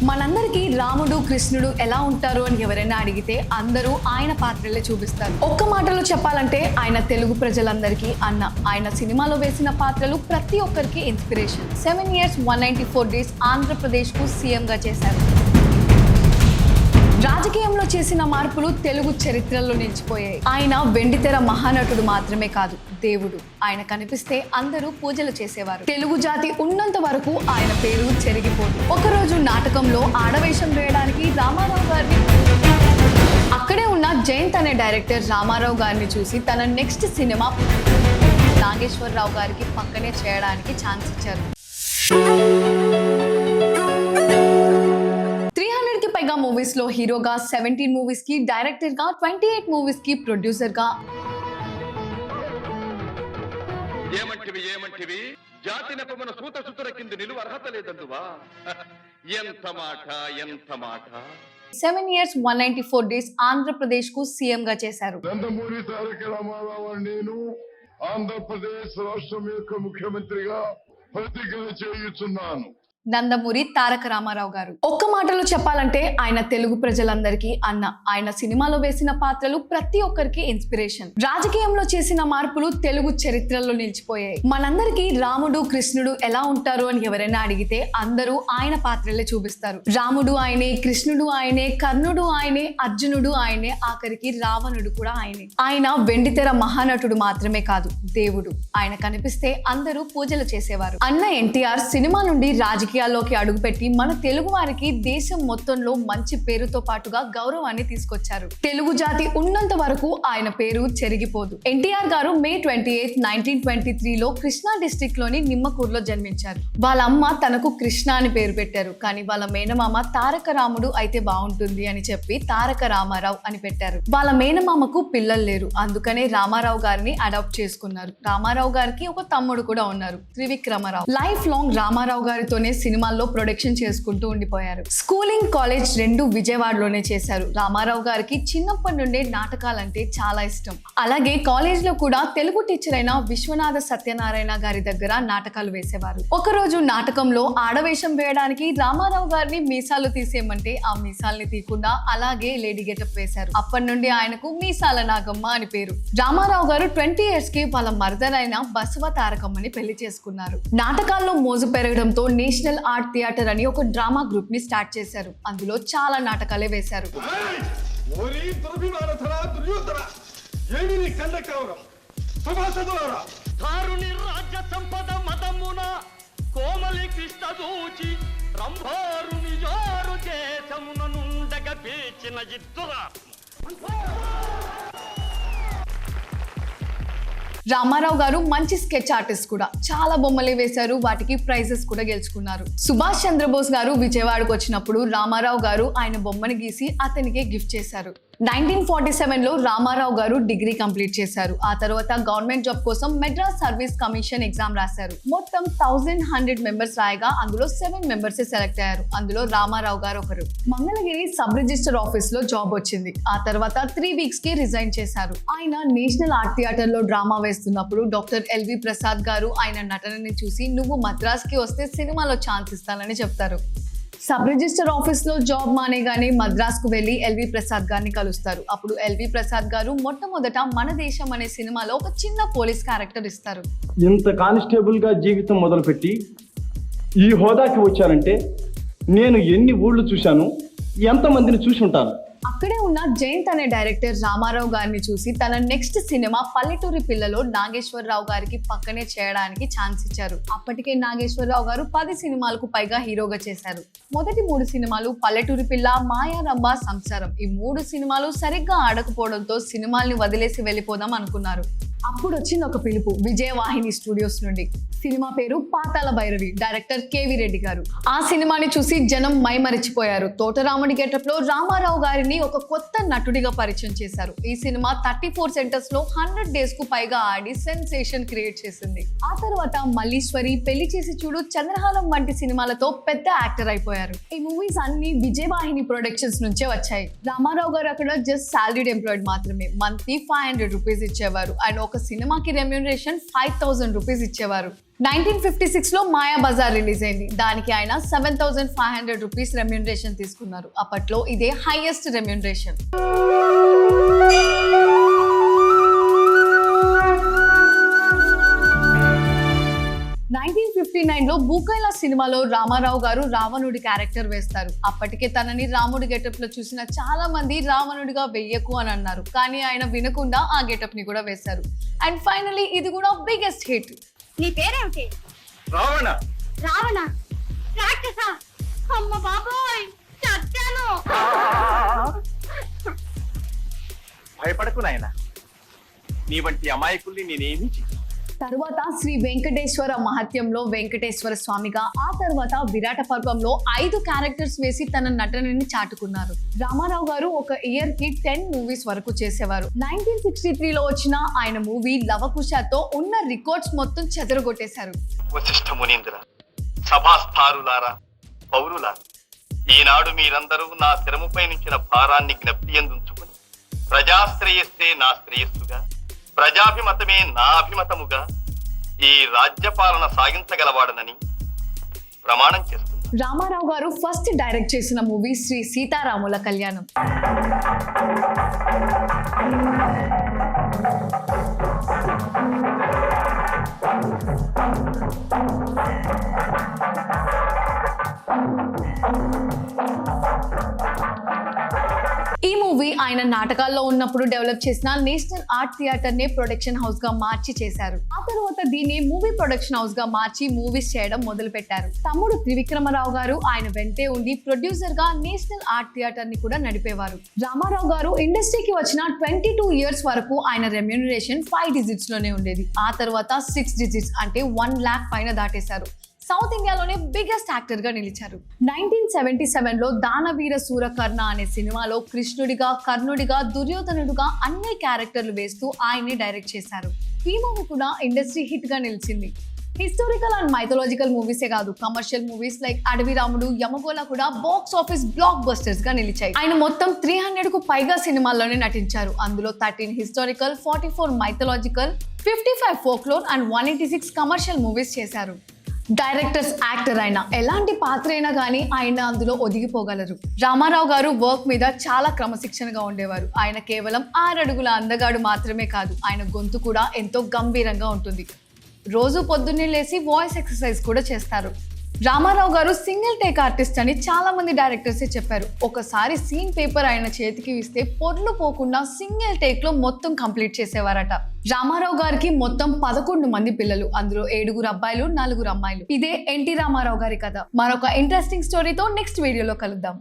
మనందరికీ రాముడు కృష్ణుడు ఎలా ఉంటారు అని ఎవరైనా అడిగితే అందరూ ఆయన పాత్రలే చూపిస్తారు. ఒక్క మాటలో చెప్పాలంటే ఆయన తెలుగు ప్రజలందరికీ అన్న. ఆయన సినిమాలో వేసిన పాత్రలు ప్రతి ఒక్కరికి ఇన్స్పిరేషన్. 7 years 194 days ఆంధ్రప్రదేశ్ కు సీఎం గా చేశారు. రాజకీయంలో చేసిన మార్పులు తెలుగు చరిత్రలో నిలిచిపోయాయి. ఆయన వెండితెర మహానటుడు మాత్రమే కాదు, దేవుడు. ఆయన కనిపిస్తే అందరూ పూజలు చేసేవారు. తెలుగు జాతి ఉన్నంత వరకు ఆయన పేరు చెరిగిపోదు. ఒకరోజు నాటకంలో ఆడవేషం వేయడానికి రామారావు గారిని అక్కడే ఉన్న జయంత్ అనే డైరెక్టర్ రామారావు గారిని చూసి తన నెక్స్ట్ సినిమా నాగేశ్వరరావు గారికి పక్కనే చేయడానికి ఛాన్స్ ఇచ్చారు. 300 కి పైగా మూవీస్ లో హీరోగా, 17 మూవీస్ కి డైరెక్టర్ గా, 28 మూవీస్ కి ప్రొడ్యూసర్ గా, ఏమంటివి జాతినకు మన సూత సుతుర కింద నిలువ అర్హత లేదందువా. ఎంత మాట 7 years 194 days ఆంధ్రప్రదేశ్ కు సీఎం గా చేశారు. నందమూరి తారక రామారావు నేను ఆంధ్రప్రదేశ్ రాష్ట్రం యొక్క ముఖ్యమంత్రిగా ప్రతిజ్ఞ చేయుచున్నాను. నందమూరి తారక రామారావు గారు. ఒక్క మాటలో చెప్పాలంటే ఆయన తెలుగు ప్రజలందరికీ అన్న. ఆయన సినిమాలో వేసిన పాత్రలు ప్రతి ఒక్కరికి ఇన్స్పిరేషన్. రాజకీయంలో చేసిన మార్పులు తెలుగు చరిత్రలో నిలిచిపోయాయి. మనందరికీ రాముడు కృష్ణుడు ఎలా ఉంటారు అని ఎవరైనా అడిగితే అందరూ ఆయన పాత్రలే చూపిస్తారు. రాముడు ఆయనే, కృష్ణుడు ఆయనే, కర్ణుడు ఆయనే, అర్జునుడు ఆయనే, ఆఖరికి రావణుడు కూడా ఆయనే. ఆయన వెండితెర మహానటుడు మాత్రమే కాదు, దేవుడు. ఆయన కనిపిస్తే అందరూ పూజలు చేసేవారు. అన్న ఎన్టీఆర్ సినిమా నుండి రాజకీయాల్లోకి అడుగుపెట్టి మన తెలుగు వారికి దేశం మొత్తంలో మంచి పేరుతో పాటుగా గౌరవాన్ని తీసుకొచ్చారు. తెలుగు జాతి ఉన్నంత వరకు ఆయన పేరు చెరిగిపోదు. ఎన్టీఆర్ గారు May 28, 1923 లో కృష్ణా డిస్ట్రిక్ట్ లోని నిమ్మకూరులో జన్మించారు. వాళ్ళ అమ్మ తనకు కృష్ణ అని పేరు పెట్టారు. కానీ వాళ్ళ మేనమామ తారక రాముడు అయితే బాగుంటుంది అని చెప్పి తారక రామారావు అని పెట్టారు. వాళ్ళ మేనమామకు పిల్లలు లేరు, అందుకనే రామారావు గారిని అడాప్ట్ చేసుకున్నారు. రామారావు గారికి ఒక తమ్ముడు కూడా ఉన్నారు, త్రివిక్రమరావు. లైఫ్ లాంగ్ రామారావు గారితోనే సినిమాల్లో ప్రొడక్షన్ చేసుకుంటూ ఉండిపోయారు. స్కూలింగ్, కాలేజ్ రెండు విజయవాడలోనే చేశారు. రామారావు గారికి చిన్నప్పటి నుండే నాటకాలంటే చాలా ఇష్టం. అలాగే కాలేజ్ లో కూడా తెలుగు టీచర్ అయిన విశ్వనాథ సత్యనారాయణ గారి దగ్గర నాటకాలు వేసేవారు. ఒకరోజు నాటకంలో ఆడవేషం వేయడానికి రామారావు గారిని మీసాలు తీసేయమంటే ఆ మీసాల్ని తీయకుండా అలాగే లేడీ గెటప్ వేశారు. అప్పటి నుండి ఆయనకు మీసాల నాగమ్మ అని పేరు. రామారావు గారు 20 years కి వాళ్ళ మరదర్ అయిన బసవ తారకమ్మని పెళ్లి చేసుకున్నారు. నాటకాల్లో మోజు పెరగడంతో నేషనల్ ఆర్ట్ థియేటర్ అని ఒక డ్రామా గ్రూప్ ని స్టార్ట్ చేశారు. అందులో చాలా నాటకాలే వేశారు. రామారావు గారు మంచి స్కెచ్ ఆర్టిస్ట్ కూడా. చాలా బొమ్మలే వేశారు, వాటికి ప్రైజెస్ కూడా గెలుచుకున్నారు. సుభాష్ చంద్రబోస్ గారు విజయవాడకు వచ్చినప్పుడు రామారావు గారు ఆయన బొమ్మని గీసి అతనికే గిఫ్ట్ చేశారు. 1947 లో రామారావు గారు డిగ్రీ కంప్లీట్ చేశారు. ఆ తర్వాత గవర్నమెంట్ జాబ్ కోసం మెడ్రాస్ సర్వీస్ కమిషన్ ఎగ్జామ్ రాశారు. మొత్తం 1100 మెంబర్స్ రాయగా అందులో 7 మెంబర్స్ సెలెక్ట్ అయ్యారు. అందులో రామారావు గారు ఒకరు. మంగళగిరి సబ్ రిజిస్టర్ ఆఫీస్ లో జాబ్ వచ్చింది. ఆ తర్వాత 3 weeks కి రిజైన్ చేశారు. ఆయన నేషనల్ ఆర్ట్ థియేటర్ లో డ్రామా వేస్తున్నప్పుడు డాక్టర్ ఎల్వి ప్రసాద్ గారు ఆయన నటనని చూసి నువ్వు మద్రాస్ కి వస్తే సినిమాలో ఛాన్స్ ఇస్తానని చెప్తారు. సబ్ రిజిస్టర్ ఆఫీస్ లో జాబ్ మానేగానే మద్రాస్ కు వెళ్లి ఎల్వి ప్రసాద్ గారిని కలుస్తారు. అప్పుడు ఎల్వి ప్రసాద్ గారు మొట్టమొదట మన దేశం అనే సినిమాలో ఒక చిన్న పోలీస్ క్యారెక్టర్ ఇస్తారు. ఇంత కానిస్టేబుల్ గా జీవితం మొదలుపెట్టి ఈ హోదాకి వచ్చానంటే నేను ఎన్ని ఊళ్ళు చూశాను, ఎంతమందిని చూసి ఉంటాను. అక్కడే ఉన్న జయంత్ అనే డైరెక్టర్ రామారావు గారిని చూసి తన నెక్స్ట్ సినిమా పల్లెటూరి పిల్లలో నాగేశ్వరరావు గారికి పక్కనే చేయడానికి ఛాన్స్ ఇచ్చారు. అప్పటికే నాగేశ్వరరావు గారు 10 సినిమాలకు పైగా హీరోగా చేశారు. మొదటి 3 సినిమాలు పల్లెటూరి పిల్ల, మాయారంభ, సంసారం. ఈ 3 సినిమాలు సరిగ్గా ఆడకపోవడంతో సినిమాల్ని వదిలేసి వెళ్ళిపోదాం అనుకున్నారు. అప్పుడు వచ్చింది ఒక పిలుపు విజయవాహిని స్టూడియోస్ నుండి. సినిమా పేరు పాతాళ భైరవి, డైరెక్టర్ కేవి రెడ్డి గారు. ఆ సినిమాని చూసి జనం మైమరిచిపోయారు. తోటరాముడి గెటప్ లో రామారావు గారిని ఒక కొత్త నటుడిగా పరిచయం చేశారు. ఈ సినిమా 34 సెంటర్స్ లో 100 days కు పైగా ఆడి సెన్సేషన్ క్రియేట్ చేసింది. ఆ తర్వాత మల్లీశ్వరి, పెళ్లి చేసి చూడు, చంద్రహారం వంటి సినిమాలతో పెద్ద యాక్టర్ అయిపోయారు. ఈ మూవీస్ అన్ని విజయవాహిని ప్రొడక్షన్స్ నుంచే వచ్చాయి. రామారావు గారు అక్కడ జస్ట్ సాలరీడ్ ఎంప్లాయిడ్ మాత్రమే. మంత్లీ 500 రూపీస్ ఇచ్చేవారు. అండ్ ఒక సినిమాకి రెమ్యూనరేషన్ 5000 రూపీస్ ఇచ్చేవారు. 1956 లో మాయా బజార్ రిలీజ్ అయింది. దానికి ఆయన 7,500 రూపీస్ రెమ్యూనరేషన్ తీసుకున్నారు. అప్పట్లో ఇదే హైయెస్ట్ రెమ్యూనరేషన్. 1959 లో బూకైలా సినిమాలో రామారావు గారు రావణుడి క్యారెక్టర్ వేస్తారు. అప్పటికే తనని రాముడి గెటప్ లో చూసిన చాలా మంది రావణుడిగా వెయ్యకు అని అన్నారు. కానీ ఆయన వినకుండా ఆ గెటప్ ని కూడా వేశారు. అండ్ ఫైనలీ ఇది కూడా బిగ్గెస్ట్ హిట్. నీ పేరేమిటి? రావణ. రావణ రాక్షస. అమ్మ బాబోయ్, చచ్చాను. భయపడకు నాయన, నీ వంటి అమాయకుల్ని నేనేమి చేయను. తరువాత శ్రీ వెంకటేశ్వర మహత్యంలో వెంకటేశ్వర స్వామిగా, ఆ తర్వాత విరాట పర్వంలో 5 క్యారెక్టర్స్ వేసి తన నటనని చాటుకున్నారు. రామారావు గారు ఒక ఇయర్ కి 10 మూవీస్ వరకు చేసేవారు. 1963లో వచ్చిన ఆయన మూవీ లవకుశతో ఉన్న రికార్డ్స్ మొత్తం చెదరగొట్టేశారు. వశిష్ఠ మునీంద్ర, సభాస్థారులారా, పౌరులారా, ఈనాడు మీరందరూ నా శిరముపై నుంచిన భారాన్ని జ్ఞప్తి ఎందుంచుకుని ప్రజాశ్రేయస్సే నా శ్రేయస్సుగా, ప్రజాభిమతమే నా అభిమతముగా ఈ రాజ్యపాలన సాగించగలవాడనని ప్రమాణం చేస్తుంది. రామారావు గారు ఫస్ట్ డైరెక్ట్ చేసిన మూవీ శ్రీ సీతారాముల కళ్యాణం. ఈ మూవీ ఆయన నాటకాల్లో ఉన్నప్పుడు డెవలప్ చేసిన నేషనల్ ఆర్ట్ థియేటర్ నే ప్రొడక్షన్ హౌస్ గా మార్చి చేశారు. ఆ తర్వాత దీన్ని మూవీ ప్రొడక్షన్ హౌస్ గా మార్చి మూవీస్ చేయడం మొదలు పెట్టారు. తమ్ముడు త్రివిక్రమరావు గారు ఆయన వెంటే ఉండి ప్రొడ్యూసర్ గా నేషనల్ ఆర్ట్ థియేటర్ ని కూడా నడిపేవారు. రామారావు గారు ఇండస్ట్రీకి వచ్చిన 22 ఇయర్స్ వరకు ఆయన రెమ్యూనరేషన్ 5 డిజిట్స్ లోనే ఉండేది. ఆ తర్వాత 6 డిజిట్స్ అంటే 1 lakh పైన దాటేశారు. సౌత్ ఇండియాలోనే బిగ్గెస్ట్ యాక్టర్ గా నిలిచారు. 1977లో దానవీర సూరకర్ణ అనే సినిమాలో కృష్ణుడిగా, కర్ణుడిగా, దుర్యోధనుడిగా అన్ని క్యారెక్టర్లు వేస్తూ ఆయన్ని డైరెక్ట్ చేశారు. ఈ మూవీ కూడా ఇండస్ట్రీ హిట్ గా నిలిచింది. హిస్టారికల్ అండ్ మైథలాజికల్ మూవీసే కాదు, కమర్షియల్ మూవీస్ లైక్ అడవి రాముడు, యమగోళ కూడా బాక్స్ ఆఫీస్ బ్లాక్ బస్టర్స్ గా నిలిచాయి. ఆయన మొత్తం 300కు పైగా సినిమాల్లోనే నటించారు. అందులో 13 historical, 44 mythological, 55 folklore and 186 commercial movies చేశారు. డైరెక్టర్స్, యాక్టర్ అయినా ఎలాంటి పాత్ర అయినా కానీ ఆయన అందులో ఒదిగిపోగలరు. రామారావు గారు వర్క్ మీద చాలా క్రమశిక్షణగా ఉండేవారు. ఆయన కేవలం 6 అడుగుల అందగాడు మాత్రమే కాదు, ఆయన గొంతు కూడా ఎంతో గంభీరంగా ఉంటుంది. రోజు పొద్దున్నే లేచి వాయిస్ ఎక్సర్సైజ్ కూడా చేస్తారు. రామారావు గారు సింగిల్ టేక్ ఆర్టిస్ట్ అని చాలా మంది డైరెక్టర్సే చెప్పారు. ఒకసారి సీన్ పేపర్ ఆయన చేతికి ఇస్తే పొర్లు పోకుండా సింగిల్ టేక్ లో మొత్తం కంప్లీట్ చేసేవారట. రామారావు గారికి మొత్తం 11 మంది పిల్లలు, అందులో 7 అబ్బాయిలు, 4 అమ్మాయిలు. ఇదే ఎన్టీ రామారావు గారి కథ. మరొక ఇంట్రెస్టింగ్ స్టోరీతో నెక్స్ట్ వీడియోలో కలుద్దాం.